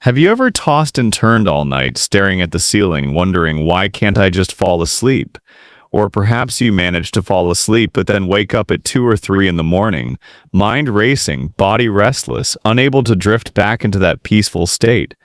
Have you ever tossed and turned all night, staring at the ceiling, wondering why can't I just fall asleep? Or perhaps you manage to fall asleep but then wake up at 2 or 3 in the morning, mind racing, body restless, unable to drift back into that peaceful state.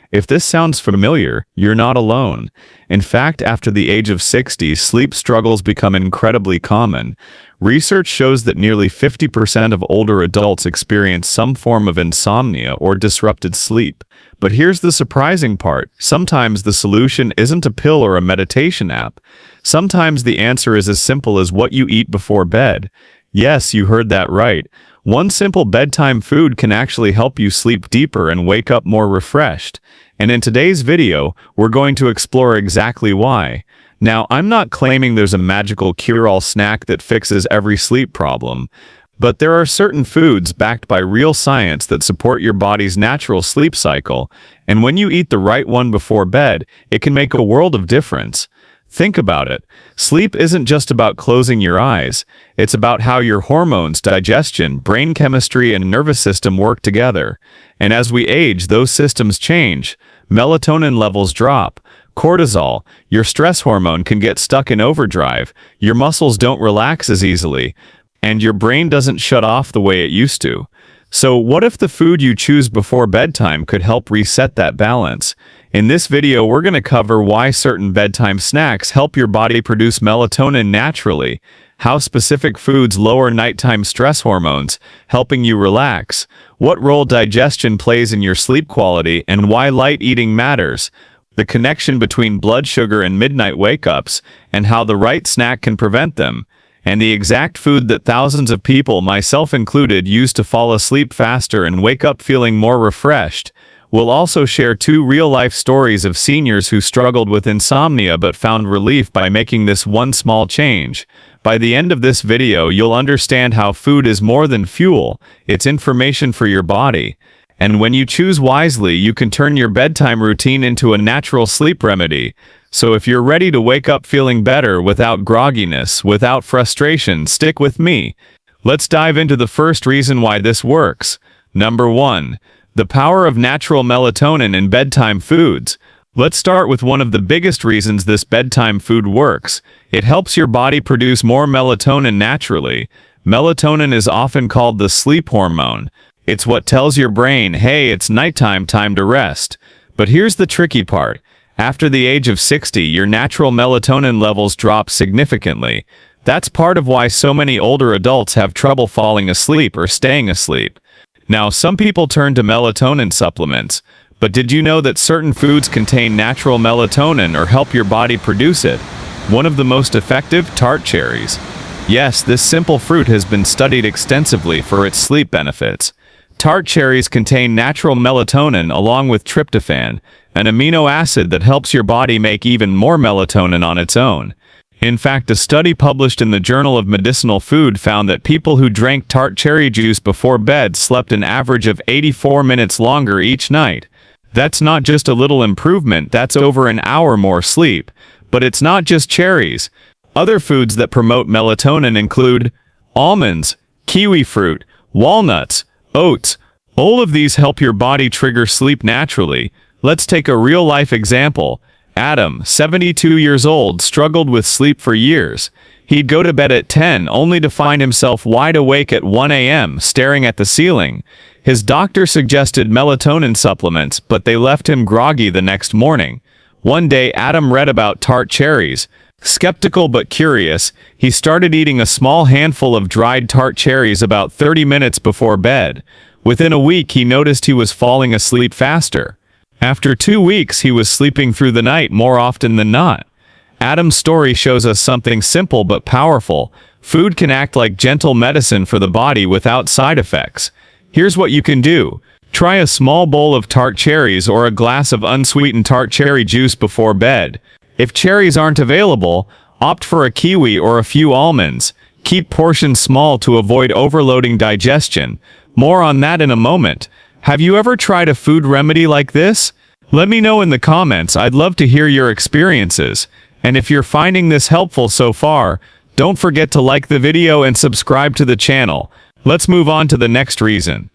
If this sounds familiar, you're not alone. In fact, after the age of 60, sleep struggles become incredibly common. Research shows that nearly 50% of older adults experience some form of insomnia or disrupted sleep. But here's the surprising part. Sometimes the solution isn't a pill or a meditation app. Sometimes the answer is as simple as what you eat before bed. Yes, you heard that right. One simple bedtime food can actually help you sleep deeper and wake up more refreshed. And in today's video, we're going to explore exactly why. Now, I'm not claiming there's a magical cure-all snack that fixes every sleep problem, but there are certain foods backed by real science that support your body's natural sleep cycle, and when you eat the right one before bed, it can make a world of difference. Think about it. Sleep isn't just about closing your eyes. It's about how your hormones, digestion, brain chemistry, and nervous system work together. And as we age, those systems change. Melatonin levels drop. Cortisol, your stress hormone, can get stuck in overdrive. Your muscles don't relax as easily. And your brain doesn't shut off the way it used to. So what if the food you choose before bedtime could help reset that balance? In this video, we're going to cover why certain bedtime snacks help your body produce melatonin naturally, how specific foods lower nighttime stress hormones, helping you relax, what role digestion plays in your sleep quality, and why light eating matters, the connection between blood sugar and midnight wake-ups, and how the right snack can prevent them, and the exact food that thousands of people, myself included, use to fall asleep faster and wake up feeling more refreshed. We'll also share 2 real-life stories of seniors who struggled with insomnia but found relief by making this one small change. By the end of this video, you'll understand how food is more than fuel, it's information for your body. And when you choose wisely, you can turn your bedtime routine into a natural sleep remedy. So if you're ready to wake up feeling better without grogginess, without frustration, stick with me. Let's dive into the first reason why this works. Number 1. The power of natural melatonin in bedtime foods. Let's start with one of the biggest reasons this bedtime food works. It helps your body produce more melatonin naturally. Melatonin is often called the sleep hormone. It's what tells your brain, hey, it's nighttime, time to rest. But here's the tricky part. After the age of 60, your natural melatonin levels drop significantly. That's part of why so many older adults have trouble falling asleep or staying asleep. Now, some people turn to melatonin supplements, but did you know that certain foods contain natural melatonin or help your body produce it? One of the most effective, tart cherries. Yes, this simple fruit has been studied extensively for its sleep benefits. Tart cherries contain natural melatonin along with tryptophan, an amino acid that helps your body make even more melatonin on its own. In fact, a study published in the Journal of Medicinal Food found that people who drank tart cherry juice before bed slept an average of 84 minutes longer each night. That's not just a little improvement, that's over an hour more sleep. But it's not just cherries. Other foods that promote melatonin include almonds, kiwi fruit, walnuts, oats. All of these help your body trigger sleep naturally. Let's take a real-life example. Adam, 72 years old, struggled with sleep for years. He'd go to bed at 10 only to find himself wide awake at 1 a.m. staring at the ceiling. His doctor suggested melatonin supplements, but they left him groggy the next morning. One day, Adam read about tart cherries. Skeptical but curious, he started eating a small handful of dried tart cherries about 30 minutes before bed. Within a week, he noticed he was falling asleep faster. After 2 weeks, he was sleeping through the night more often than not. Adam's story shows us something simple but powerful. Food can act like gentle medicine for the body without side effects. Here's what you can do. Try a small bowl of tart cherries or a glass of unsweetened tart cherry juice before bed. If cherries aren't available, opt for a kiwi or a few almonds. Keep portions small to avoid overloading digestion. More on that in a moment. Have you ever tried a food remedy like this? Let me know in the comments. I'd love to hear your experiences. And if you're finding this helpful so far, don't forget to like the video and subscribe to the channel. Let's move on to the next reason.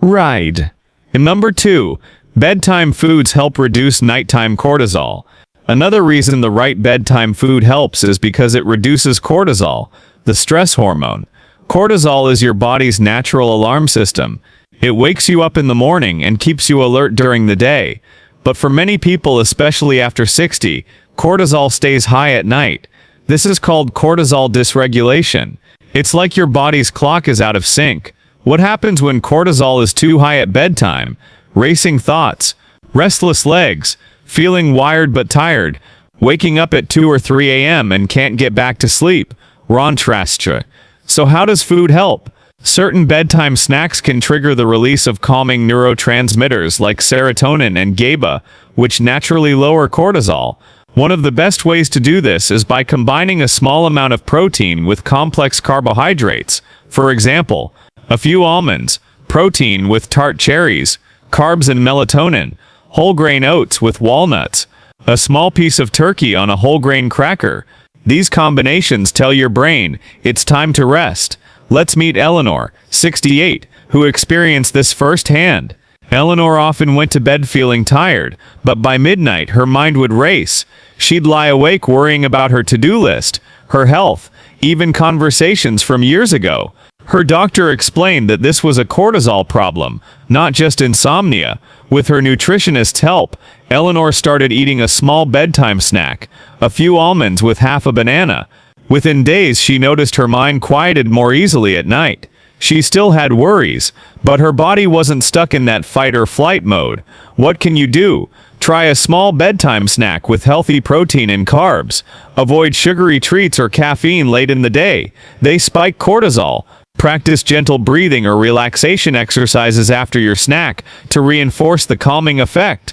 Right. And number 2, Bedtime foods help reduce nighttime cortisol. Another reason the right bedtime food helps is because it reduces cortisol, the stress hormone. Cortisol is your body's natural alarm system. It wakes you up in the morning and keeps you alert during the day. But for many people, especially after 60, cortisol stays high at night. This is called cortisol dysregulation. It's like your body's clock is out of sync. What happens when cortisol is too high at bedtime? Racing thoughts, restless legs, feeling wired but tired, waking up at 2 or 3 a.m. and can't get back to sleep. Rantrastra. So how does food help? Certain bedtime snacks can trigger the release of calming neurotransmitters like serotonin and GABA, which naturally lower cortisol. One of the best ways to do this is by combining a small amount of protein with complex carbohydrates. For example, a few almonds, protein with tart cherries, carbs and melatonin, whole grain oats with walnuts, a small piece of turkey on a whole grain cracker. These combinations tell your brain it's time to rest. Let's meet Eleanor, 68, who experienced this firsthand. Eleanor often went to bed feeling tired, but by midnight her mind would race. She'd lie awake worrying about her to-do list, her health, even conversations from years ago. Her doctor explained that this was a cortisol problem, not just insomnia. With her nutritionist's help, Eleanor started eating a small bedtime snack, a few almonds with half a banana. Within days, she noticed her mind quieted more easily at night. She still had worries, but her body wasn't stuck in that fight or flight mode. What can you do? Try a small bedtime snack with healthy protein and carbs. Avoid sugary treats or caffeine late in the day. They spike cortisol. Practice gentle breathing or relaxation exercises after your snack to reinforce the calming effect.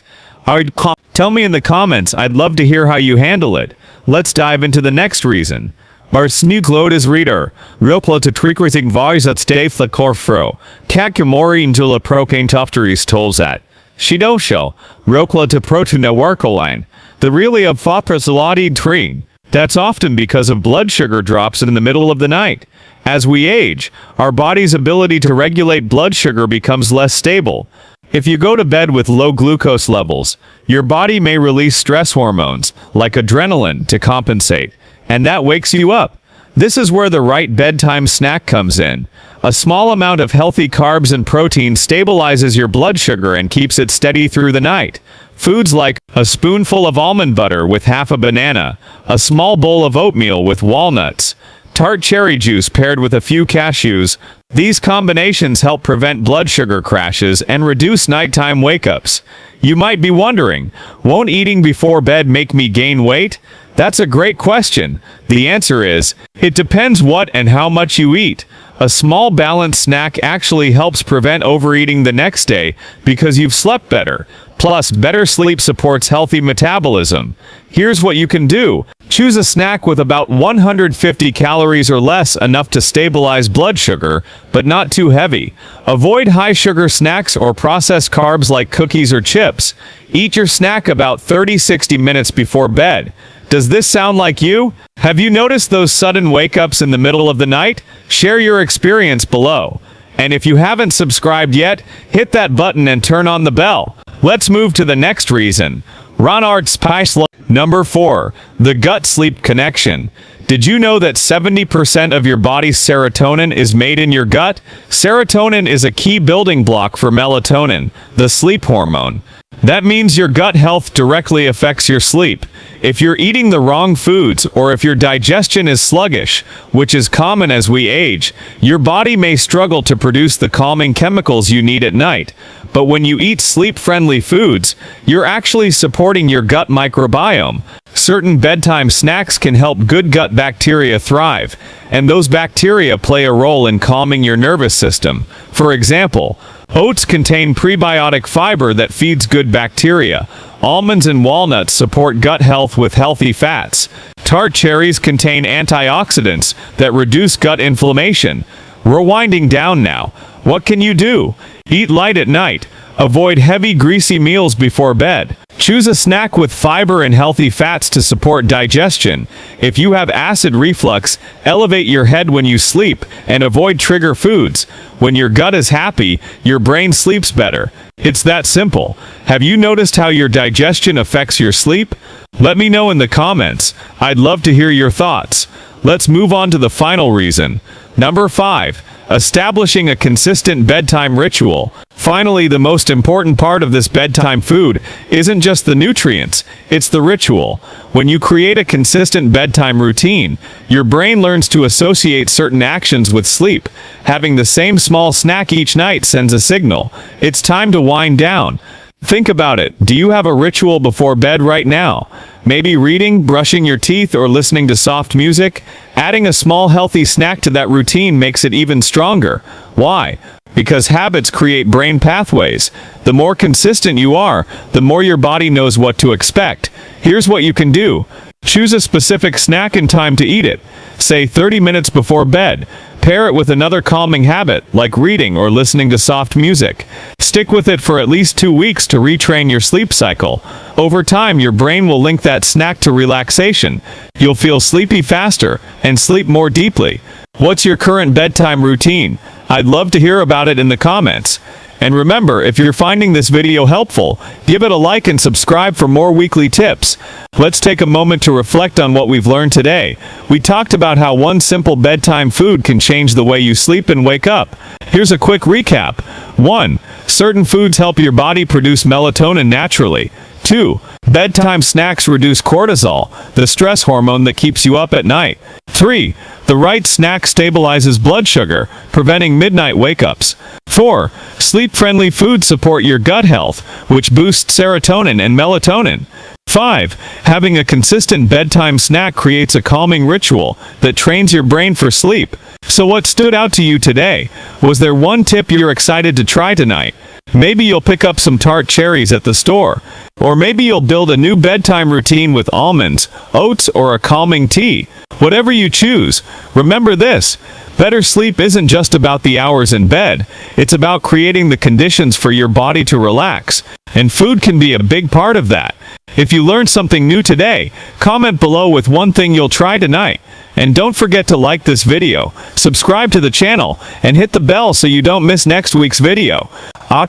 Tell me in the comments, I'd love to hear how you handle it. Let's dive into the next reason. Our snuglodis reader, Roplototrekriting varzat stafla korfro, kakamori indula prokain tofteris tolzat. Shidosho, Roklota protuna warkoline, the really of faprasaladi treen. That's often because of blood sugar drops in the middle of the night. As we age, our body's ability to regulate blood sugar becomes less stable. If you go to bed with low glucose levels, your body may release stress hormones, like adrenaline, to compensate, and that wakes you up. This is where the right bedtime snack comes in. A small amount of healthy carbs and protein stabilizes your blood sugar and keeps it steady through the night. Foods like a spoonful of almond butter with half a banana, a small bowl of oatmeal with walnuts, tart cherry juice paired with a few cashews. These combinations help prevent blood sugar crashes and reduce nighttime wake-ups. You might be wondering, won't eating before bed make me gain weight? That's a great question. The answer is, it depends what and how much you eat. A small balanced snack actually helps prevent overeating the next day because you've slept better. Plus, better sleep supports healthy metabolism. Here's what you can do. Choose a snack with about 150 calories or less, enough to stabilize blood sugar, but not too heavy. Avoid high-sugar snacks or processed carbs like cookies or chips. Eat your snack about 30-60 minutes before bed. Does this sound like you? Have you noticed those sudden wake-ups in the middle of the night? Share your experience below. And if you haven't subscribed yet, hit that button and turn on the bell. Let's move to the next reason. Ronard Spice. Number 4. The gut-sleep connection. Did you know that 70% of your body's serotonin is made in your gut? Serotonin is a key building block for melatonin, the sleep hormone. That means your gut health directly affects your sleep. If you're eating the wrong foods, or if your digestion is sluggish, which is common as we age, your body may struggle to produce the calming chemicals you need at night. But when you eat sleep-friendly foods, you're actually supporting your gut microbiome. Certain bedtime snacks can help good gut bacteria thrive, and those bacteria play a role in calming your nervous system. For example, oats contain prebiotic fiber that feeds good bacteria. Almonds and walnuts support gut health with healthy fats. Tart cherries contain antioxidants that reduce gut inflammation. We're winding down now. What can you do? Eat light at night. Avoid heavy, greasy meals before bed. Choose a snack with fiber and healthy fats to support digestion. If you have acid reflux, elevate your head when you sleep and avoid trigger foods. When your gut is happy, your brain sleeps better. It's that simple. Have you noticed how your digestion affects your sleep? Let me know in the comments. I'd love to hear your thoughts. Let's move on to the final reason. Number 5. Establishing a consistent bedtime ritual. Finally, the most important part of this bedtime food isn't just the nutrients, it's the ritual. When you create a consistent bedtime routine, your brain learns to associate certain actions with sleep. Having the same small snack each night sends a signal. It's time to wind down. Think about it. Do you have a ritual before bed right now? Maybe reading, brushing your teeth, or listening to soft music? Adding a small healthy snack to that routine makes it even stronger. Why? Because habits create brain pathways. The more consistent you are, the more your body knows what to expect. Here's what you can do. Choose a specific snack and time to eat it. Say 30 minutes before bed. Pair it with another calming habit, like reading or listening to soft music. Stick with it for at least 2 weeks to retrain your sleep cycle. Over time, your brain will link that snack to relaxation. You'll feel sleepy faster and sleep more deeply. What's your current bedtime routine? I'd love to hear about it in the comments. And remember, if you're finding this video helpful, give it a like and subscribe for more weekly tips. Let's take a moment to reflect on what we've learned today. We talked about how one simple bedtime food can change the way you sleep and wake up. Here's a quick recap. 1. Certain foods help your body produce melatonin naturally. 2. Bedtime snacks reduce cortisol, the stress hormone that keeps you up at night. 3. The right snack stabilizes blood sugar, preventing midnight wake-ups. 4. Sleep-friendly foods support your gut health, which boosts serotonin and melatonin. 5. Having a consistent bedtime snack creates a calming ritual that trains your brain for sleep. So what stood out to you today? Was there one tip you're excited to try tonight? Maybe you'll pick up some tart cherries at the store. Or maybe you'll build a new bedtime routine with almonds, oats, or a calming tea. Whatever you choose, remember this. Better sleep isn't just about the hours in bed. It's about creating the conditions for your body to relax. And food can be a big part of that. If you learned something new today, comment below with one thing you'll try tonight. And don't forget to like this video, subscribe to the channel, and hit the bell so you don't miss next week's video.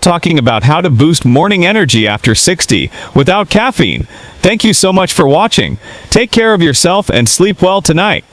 Talking about how to boost morning energy after 60 without caffeine. Thank you so much for watching. Take care of yourself and sleep well tonight.